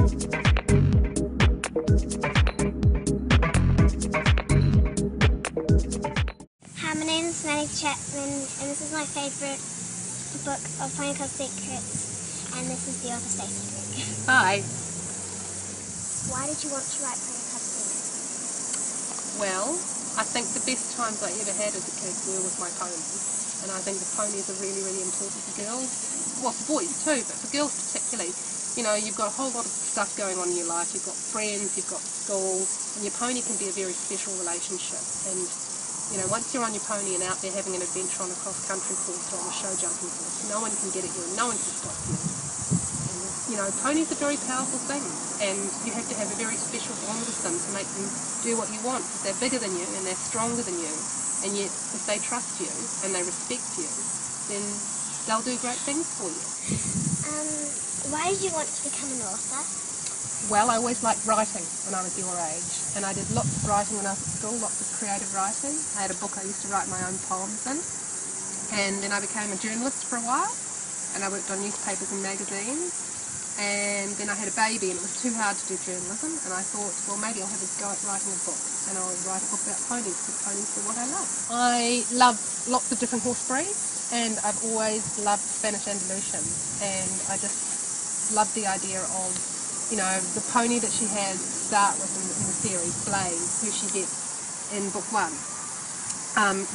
Hi, my name is Maddie and this is my favourite book of Pony Club Secrets, and this is the author Stacy Gregg. Hi. Why did you want to write Pony Club Secrets? Well, I think the best times I ever had as a kid were with my ponies, and I think the ponies are really, really important for girls. Well, for boys too, but for girls particularly. You know, you've got a whole lot of stuff going on in your life. You've got friends, you've got school, and your pony can be a very special relationship. And you know, once you're on your pony and out there having an adventure on a cross-country course or on a show jumping course, no one can get at you and no one can stop you. And, you know, ponies are very powerful things, and you have to have a very special bond with them to make them do what you want, because they're bigger than you and they're stronger than you, and yet if they trust you and they respect you, then they'll do great things for you. Why did you want to become an author? Well, I always liked writing when I was your age, and I did lots of writing when I was at school, lots of creative writing. I had a book I used to write my own poems in, and then I became a journalist for a while, and I worked on newspapers and magazines, and then I had a baby and it was too hard to do journalism, and I thought, well, maybe I'll have a go at writing a book, and I'll write a book about ponies, because ponies are what I love. I love lots of different horse breeds, and I've always loved Spanish Andalusians, and I just love the idea of, you know, the pony that she has to start with in the series, Blaze, who she gets in book 1,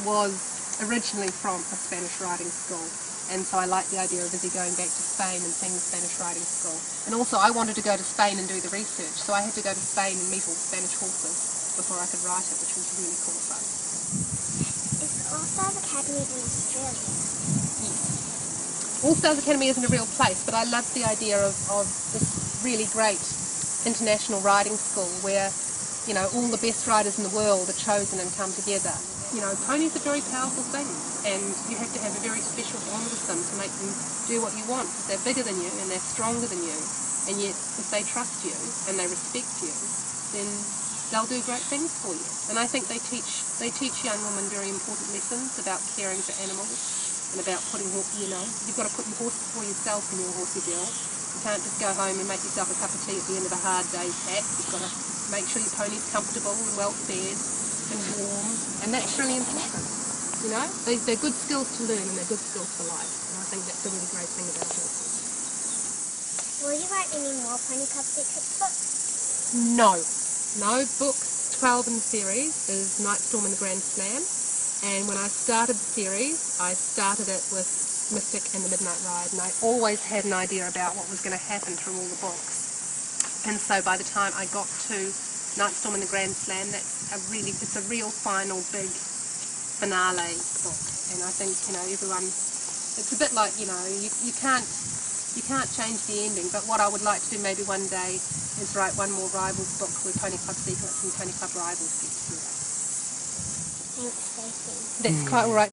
was originally from a Spanish riding school, and so I like the idea of Izzy going back to Spain and seeing the Spanish riding school. And also I wanted to go to Spain and do the research, so I had to go to Spain and meet all the Spanish horses before I could write it, which was really cool fun. Is All Stars Academy in Australia? All Stars Academy isn't a real place, but I love the idea of this really great international riding school where, you know, all the best riders in the world are chosen and come together. You know, ponies are very powerful things, and you have to have a very special bond with them to make them do what you want, because they're bigger than you and they're stronger than you, and yet if they trust you and they respect you, then they'll do great things for you. And I think they teach young women very important lessons about caring for animals, and about putting, you know, you've got to put your horse before yourself when you're a horsey girl. You can't just go home and make yourself a cup of tea at the end of a hard day's hack. You've got to make sure your pony's comfortable and well fed and warm, and that's really important. You know, they're good skills to learn and they're good skills for life, and I think that's a really great thing about horses. Will you write any more Pony Club Secrets books? No. Book 12 in the series is Nightstorm and the Grand Slam. And when I started the series, I started it with Mystic and the Midnight Ride, and I always had an idea about what was going to happen through all the books. And so by the time I got to Nightstorm and the Grand Slam, it's a real final big finale book. And I think, you know, everyone, it's a bit like, you know, you can't change the ending, but what I would like to do maybe one day is write one more Rivals book where Pony Club Secrets and Pony Club Rivals get together. Thanks, Stacey. That's quite all right.